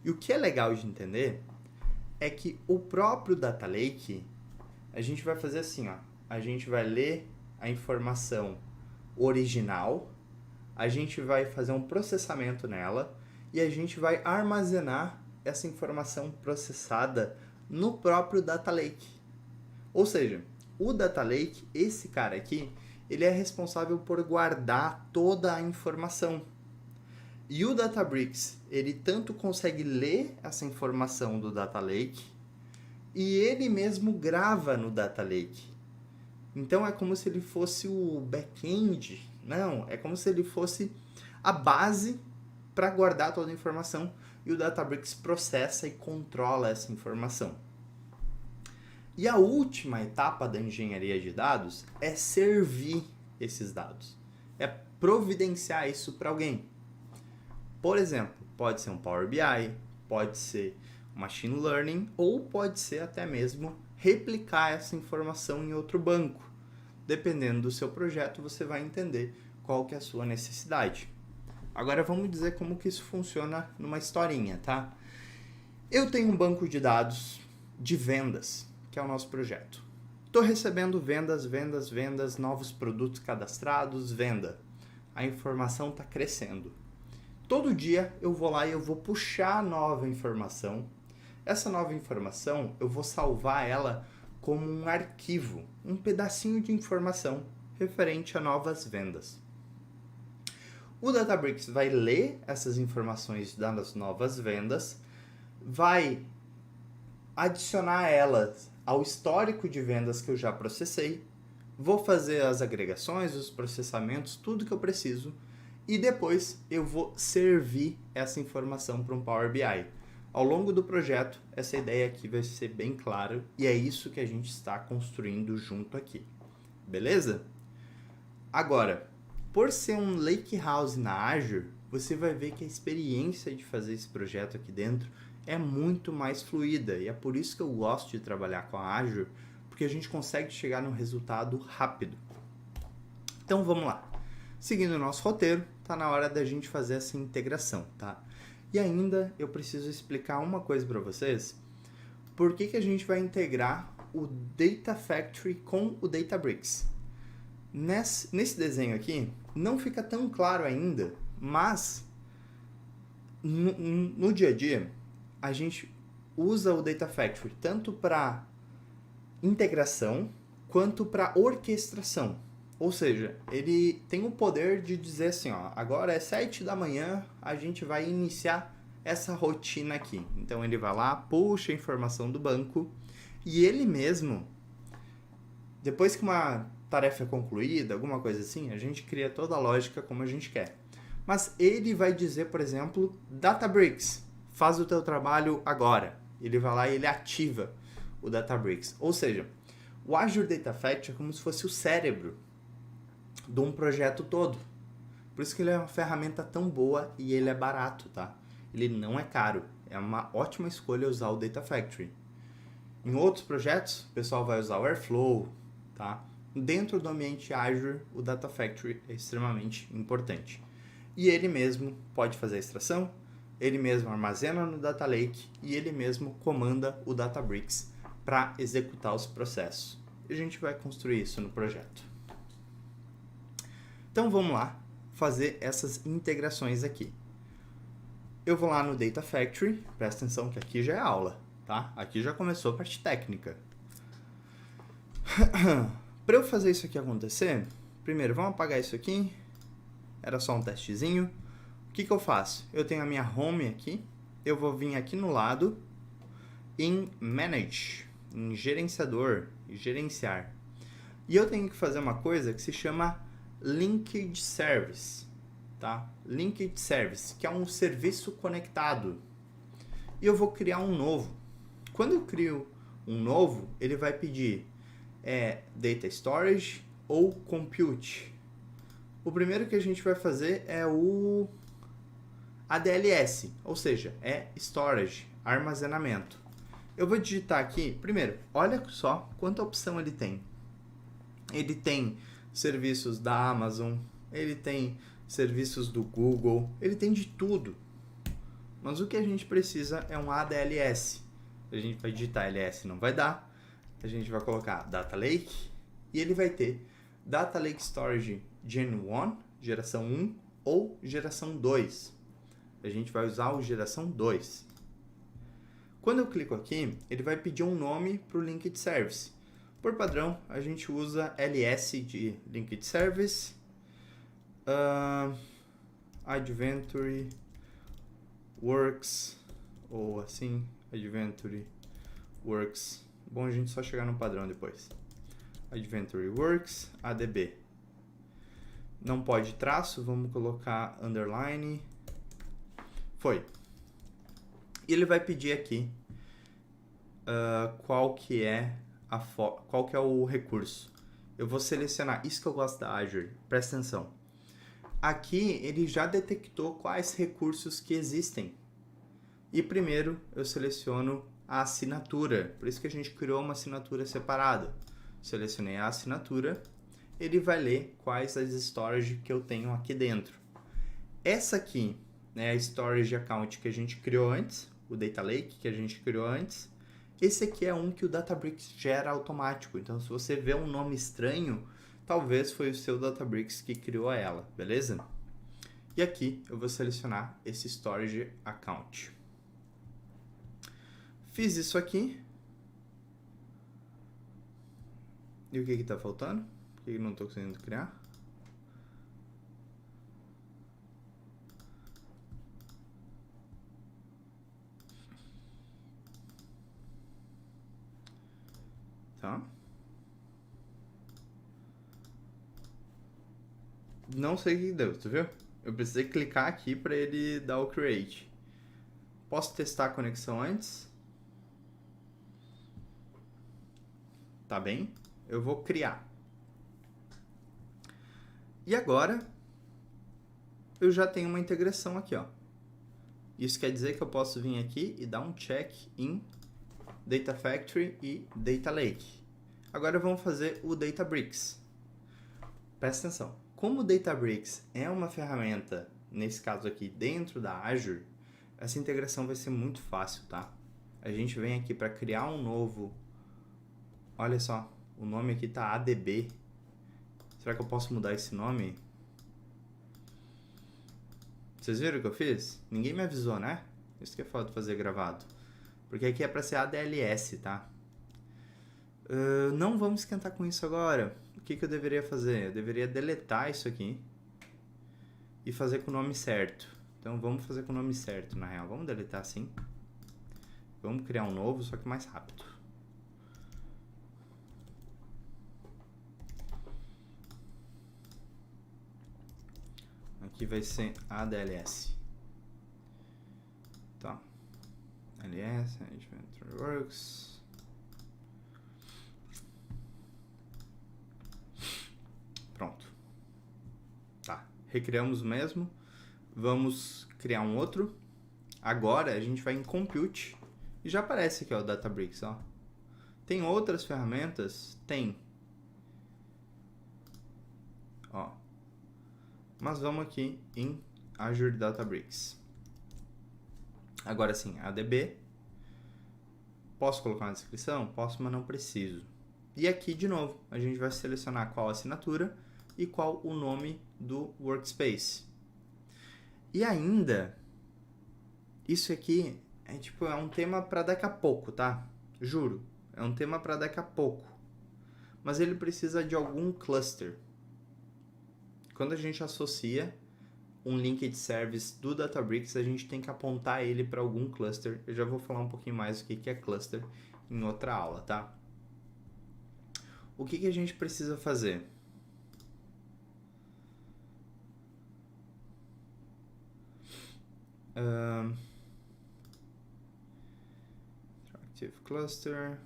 E o que é legal de entender é que o próprio Data Lake, a gente vai fazer assim, ó. A gente vai ler a informação original, a gente vai fazer um processamento nela e a gente vai armazenar essa informação processada no próprio Data Lake. Ou seja, o Data Lake, esse cara aqui, ele é responsável por guardar toda a informação. E o Databricks, ele tanto consegue ler essa informação do Data Lake e ele mesmo grava no Data Lake. Então é como se ele fosse o back-end, não, é como se ele fosse a base para guardar toda a informação e o Databricks processa e controla essa informação. E a última etapa da engenharia de dados é servir esses dados, é providenciar isso para alguém. Por exemplo, pode ser um Power BI, pode ser Machine Learning ou pode ser até mesmo replicar essa informação em outro banco. Dependendo do seu projeto, você vai entender qual que é a sua necessidade. Agora vamos dizer como que isso funciona numa historinha, tá? Eu tenho um banco de dados de vendas, que é o nosso projeto. Estou recebendo vendas, novos produtos cadastrados, venda. A informação está crescendo. Todo dia eu vou lá e eu vou puxar nova informação. Essa nova informação eu vou salvar ela como um arquivo, um pedacinho de informação referente a novas vendas. O Databricks vai ler essas informações das novas vendas, vai adicionar elas ao histórico de vendas que eu já processei, vou fazer as agregações, os processamentos, tudo que eu preciso, e depois eu vou servir essa informação para um Power BI. Ao longo do projeto, essa ideia aqui vai ser bem clara e é isso que a gente está construindo junto aqui. Beleza? Agora, por ser um Lakehouse na Azure, você vai ver que a experiência de fazer esse projeto aqui dentro é muito mais fluida e é por isso que eu gosto de trabalhar com a Azure, porque a gente consegue chegar num resultado rápido. Então vamos lá. Seguindo o nosso roteiro, está na hora da gente fazer essa integração, tá? E ainda eu preciso explicar uma coisa para vocês. Por que a gente vai integrar o Data Factory com o Databricks? Nesse desenho aqui, não fica tão claro ainda, mas no dia a dia, a gente usa o Data Factory tanto para integração quanto para orquestração. Ou seja, ele tem o poder de dizer assim, ó, agora é 7 da manhã, a gente vai iniciar essa rotina aqui. Então ele vai lá, puxa a informação do banco e ele mesmo, depois que uma tarefa é concluída, alguma coisa assim, a gente cria toda a lógica como a gente quer. Mas ele vai dizer, por exemplo, Databricks, faz o teu trabalho agora. Ele vai lá e ele ativa o Databricks. Ou seja, o Azure Data Factory é como se fosse o cérebro de um projeto todo. Por isso que ele é uma ferramenta tão boa e ele é barato, tá? Ele não é caro. É uma ótima escolha usar o Data Factory. Em outros projetos, o pessoal vai usar o Airflow, tá? Dentro do ambiente Azure, o Data Factory é extremamente importante. E ele mesmo pode fazer a extração, ele mesmo armazena no Data Lake e ele mesmo comanda o Databricks para executar os processos. E a gente vai construir isso no projeto. Então vamos lá fazer essas integrações aqui. Eu vou lá no Data Factory, presta atenção que aqui já é aula, tá? Aqui já começou a parte técnica. Para eu fazer isso aqui acontecer, primeiro vamos apagar isso aqui, era só um testezinho. O que eu faço? Eu tenho a minha home aqui, eu vou vir aqui no lado, em Manage, em gerenciador, gerenciar. E eu tenho que fazer uma coisa que se chama Linked Service, tá? Linked Service, que é um serviço conectado. E eu vou criar um novo. Quando eu crio um novo, ele vai pedir Data Storage ou Compute. O primeiro que a gente vai fazer é o ADLS, ou seja, é Storage, armazenamento. Eu vou digitar aqui, primeiro, olha só quanta opção ele tem. Ele tem serviços da Amazon, ele tem serviços do Google, ele tem de tudo. Mas o que a gente precisa é um ADLS. A gente vai digitar LS, não vai dar. A gente vai colocar Data Lake e ele vai ter Data Lake Storage Gen 1, geração 1 ou geração 2. A gente vai usar o geração 2. Quando eu clico aqui, ele vai pedir um nome para o Linked Service. Por padrão, a gente usa LS de Linked Service, Adventure Works, ou assim, Adventure Works. Bom a gente só chegar no padrão depois. Adventure Works, ADB. Não pode traço, vamos colocar underline. Foi. E ele vai pedir aqui qual que é o recurso. Eu vou selecionar, isso que eu gosto da Azure, presta atenção. Aqui ele já detectou quais recursos que existem. E primeiro eu seleciono a assinatura, por isso que a gente criou uma assinatura separada. Selecionei a assinatura, ele vai ler quais as storage que eu tenho aqui dentro. Essa aqui é a storage account que a gente criou antes, o Data Lake que a gente criou antes. Esse aqui é um que o Databricks gera automático, então se você vê um nome estranho, talvez foi o seu Databricks que criou ela, beleza? E aqui eu vou selecionar esse storage account. Fiz isso aqui. E o que está faltando? Por que eu não estou conseguindo criar? Tá. Não sei o que deu, tu viu? Eu precisei clicar aqui para ele dar o create. Posso testar a conexão antes? Tá bem? Eu vou criar. E agora eu já tenho uma integração aqui, ó. Isso quer dizer que eu posso vir aqui e dar um check em Data Factory e Data Lake. Agora vamos fazer o Databricks. Presta atenção. Como o Databricks é uma ferramenta, nesse caso aqui, dentro da Azure, essa integração vai ser muito fácil, tá? A gente vem aqui para criar um novo... Olha só, o nome aqui tá ADB. Será que eu posso mudar esse nome? Vocês viram o que eu fiz? Ninguém me avisou, né? Isso que é foda de fazer gravado. Porque aqui é para ser ADLS, tá? Não vamos esquentar com isso agora. O que eu deveria fazer? Eu deveria deletar isso aqui e fazer com o nome certo. Então vamos fazer com o nome certo, na real. Vamos deletar assim. Vamos criar um novo, só que mais rápido. Aqui vai ser ADLS. Tá. ADLS, Adventure Works. Pronto. Tá. Recriamos o mesmo. Vamos criar um outro. Agora a gente vai em Compute. E já aparece aqui, ó, o Databricks, ó. Tem outras ferramentas? Tem. Ó. Mas vamos aqui em Azure Databricks. Agora sim, ADB. Posso colocar na descrição? Posso, mas não preciso. E aqui, de novo, a gente vai selecionar qual assinatura e qual o nome do workspace. E ainda, isso aqui é um tema para daqui a pouco, tá? Juro, é um tema para daqui a pouco. Mas ele precisa de algum cluster. Quando a gente associa um linked service do Databricks, a gente tem que apontar ele para algum cluster. Eu já vou falar um pouquinho mais do que é cluster em outra aula, tá? O que a gente precisa fazer? Interactive Cluster.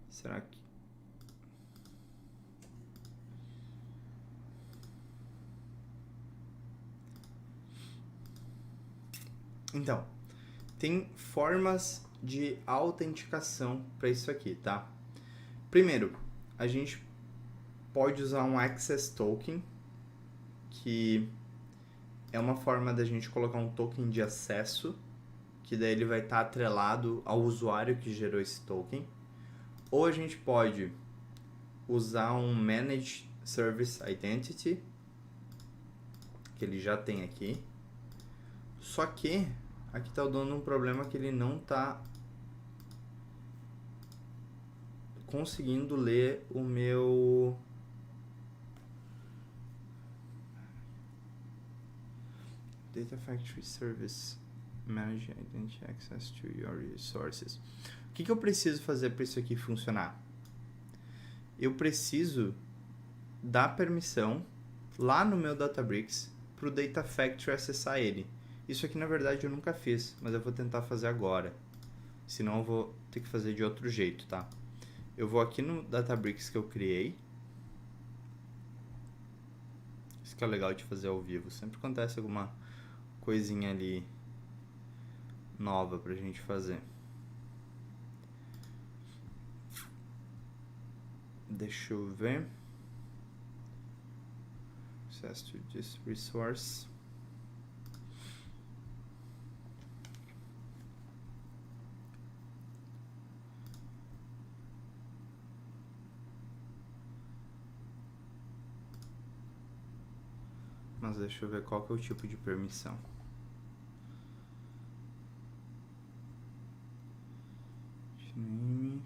Será que... Então, tem formas de autenticação para isso aqui, tá? Primeiro, a gente pode usar um Access Token, que é uma forma da gente colocar um token de acesso, que daí ele vai estar atrelado ao usuário que gerou esse token. Ou a gente pode usar um Manage Service Identity, que ele já tem aqui. Só que aqui está dando um problema que ele não está conseguindo ler o meu... Data Factory Service Manage Identity Access to Your Resources. O que eu preciso fazer para isso aqui funcionar? Eu preciso dar permissão lá no meu Databricks para o Data Factory acessar ele. Isso aqui na verdade eu nunca fiz, mas eu vou tentar fazer agora. Senão eu vou ter que fazer de outro jeito, tá? Eu vou aqui no Databricks que eu criei. Isso que é legal de fazer ao vivo. Sempre acontece alguma coisinha ali nova pra gente fazer. Deixa eu ver. Access to this resource. Mas deixa eu ver qual que é o tipo de permissão. Name.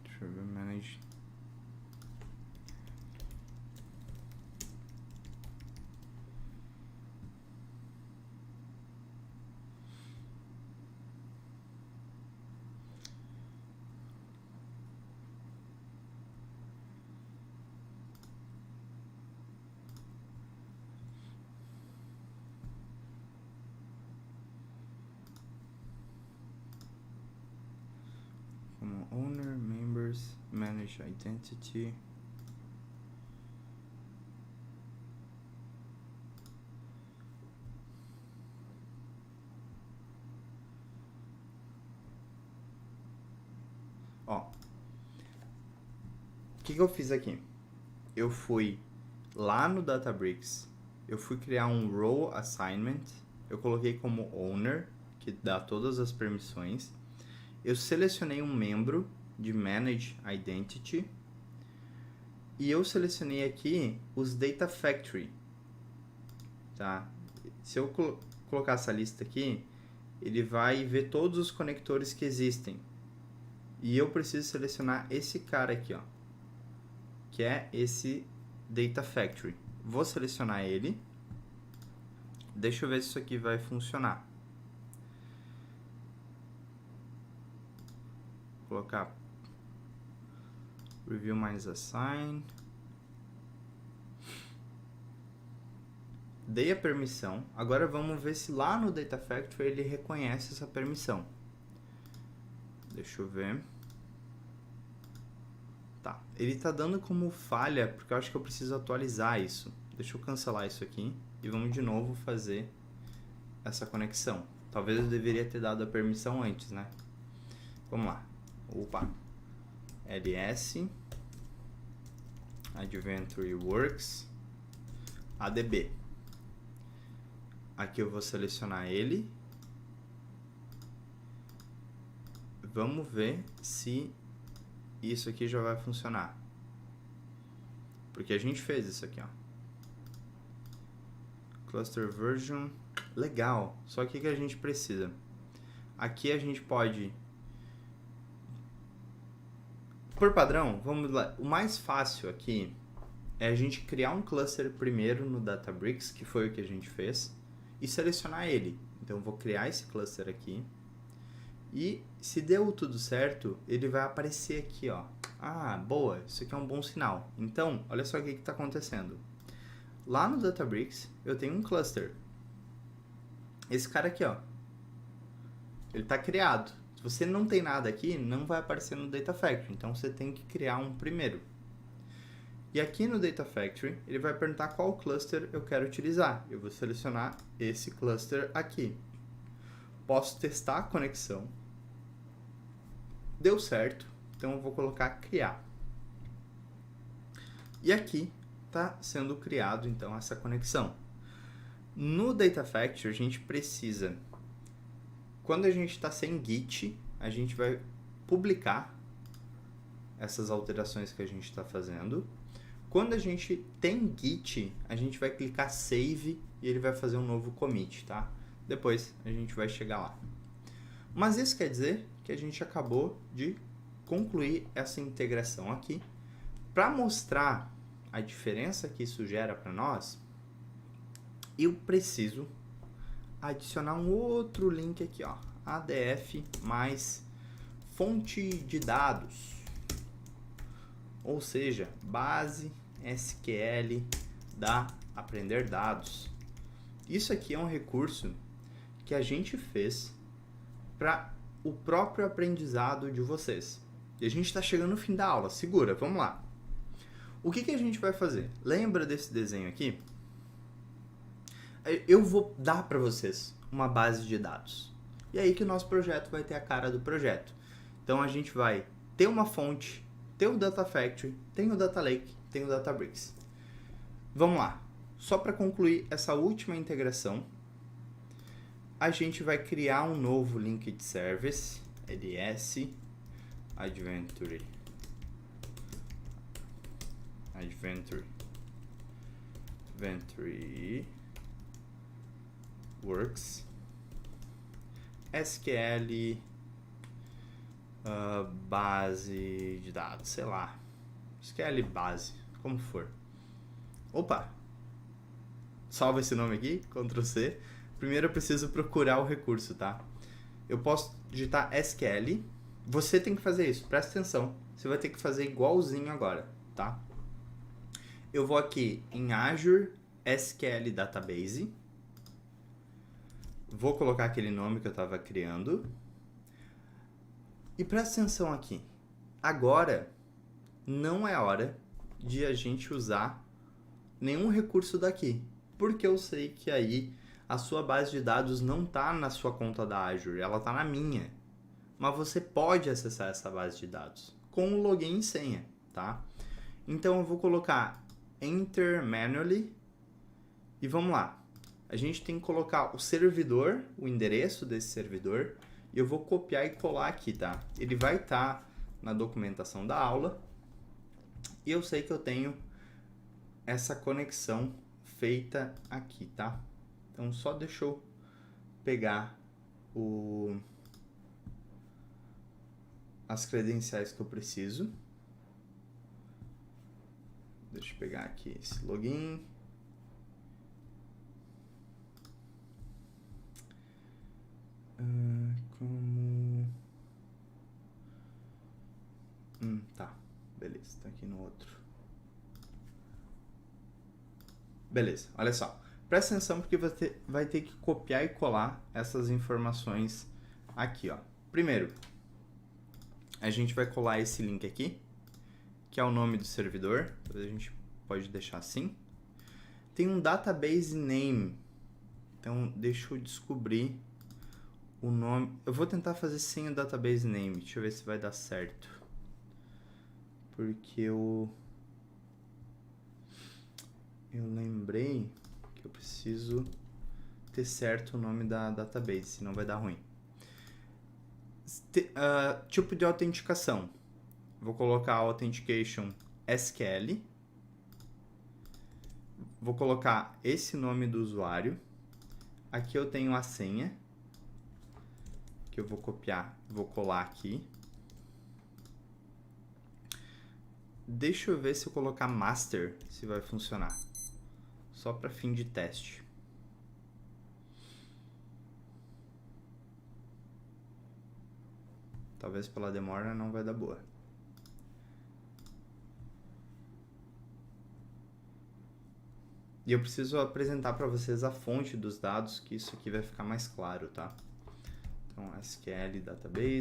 Deixa eu ver, manage. Como owner, members, manage identity. Ó, o que eu fiz aqui? Eu fui lá no Databricks, eu fui criar um role assignment, eu coloquei como owner, que dá todas as permissões. Eu selecionei um membro de Manage Identity e eu selecionei aqui os Data Factory, tá? Se eu colocar essa lista aqui, ele vai ver todos os conectores que existem. E eu preciso selecionar esse cara aqui, ó, que é esse Data Factory. Vou selecionar ele. Deixa eu ver se isso aqui vai funcionar. Vou colocar Review mais Assign. Dei a permissão. Agora vamos ver se lá no Data Factory ele reconhece essa permissão. Deixa eu ver. Tá, ele tá dando como falha, porque eu acho que eu preciso atualizar isso. Deixa eu cancelar isso aqui e vamos de novo fazer essa conexão. Talvez eu deveria ter dado a permissão antes, né? Vamos lá. Opa. ls Adventure Works ADB. Aqui eu vou selecionar ele. Vamos ver se isso aqui já vai funcionar. Porque a gente fez isso aqui, ó. Cluster version. Legal. Só que o que a gente precisa? Aqui a gente pode... Por padrão, vamos lá. O mais fácil aqui é a gente criar um cluster primeiro no Databricks, que foi o que a gente fez, e selecionar ele. Então eu vou criar esse cluster aqui. E se deu tudo certo, ele vai aparecer aqui, ó. Ah, boa, isso aqui é um bom sinal. Então, olha só o que está acontecendo. Lá no Databricks, eu tenho um cluster. Esse cara aqui, ó. Ele está criado. Se você não tem nada aqui, não vai aparecer no Data Factory. Então, você tem que criar um primeiro. E aqui no Data Factory, ele vai perguntar qual cluster eu quero utilizar. Eu vou selecionar esse cluster aqui. Posso testar a conexão. Deu certo. Então eu vou colocar criar. E aqui está sendo criado então essa conexão. No Data Factory a gente precisa, quando a gente está sem Git, a gente vai publicar essas alterações que a gente está fazendo. Quando a gente tem Git, a gente vai clicar Save e ele vai fazer um novo commit, tá? Depois a gente vai chegar lá. Mas isso quer dizer que a gente acabou de concluir essa integração aqui. Para mostrar a diferença que isso gera para nós, eu preciso adicionar um outro link aqui, ó, ADF mais fonte de dados, ou seja, base SQL da Aprender Dados. Isso aqui é um recurso que a gente fez para o próprio aprendizado de vocês. E a gente está chegando no fim da aula, segura, vamos lá. O que a gente vai fazer? Lembra desse desenho aqui? Eu vou dar para vocês uma base de dados. E aí que o nosso projeto vai ter a cara do projeto. Então a gente vai ter uma fonte, ter o Data Factory, tem o Data Lake, tem o Databricks. Vamos lá. Só para concluir essa última integração, a gente vai criar um novo Linked Service, LS, Adventure Works, SQL, base de dados, sei lá, SQL base, como for. Opa! Salva esse nome aqui, Ctrl C. Primeiro eu preciso procurar o recurso, tá? Eu posso digitar SQL. Você tem que fazer isso, presta atenção. Você vai ter que fazer igualzinho agora, tá? Eu vou aqui em Azure SQL Database. Vou colocar aquele nome que eu estava criando. E presta atenção aqui. Agora não é hora de a gente usar nenhum recurso daqui. Porque eu sei que aí a sua base de dados não está na sua conta da Azure, ela está na minha. Mas você pode acessar essa base de dados com o login e senha, tá? Então eu vou colocar Enter Manually e vamos lá. A gente tem que colocar o servidor, o endereço desse servidor, e eu vou copiar e colar aqui, tá? Ele vai estar na documentação da aula e eu sei que eu tenho essa conexão feita aqui, tá? Então só deixa eu pegar as credenciais que eu preciso. Deixa eu pegar aqui esse login. Tá, beleza, tá aqui no outro. Beleza, olha só. Presta atenção porque você vai ter que copiar e colar essas informações aqui, ó. Primeiro, a gente vai colar esse link aqui, que é o nome do servidor. A gente pode deixar assim. Tem um database name. Então, deixa eu descobrir o nome. Eu vou tentar fazer sem o database name. Deixa eu ver se vai dar certo. Porque eu lembrei que eu preciso ter certo o nome da database, senão vai dar ruim. Tipo de autenticação. Vou colocar Authentication SQL. Vou colocar esse nome do usuário. Aqui eu tenho a senha, que eu vou copiar, vou colar aqui. Deixa eu ver se eu colocar master, se vai funcionar. Só para fim de teste. Talvez pela demora não vai dar boa. E eu preciso apresentar para vocês a fonte dos dados, que isso aqui vai ficar mais claro, tá? Então, SQL Database.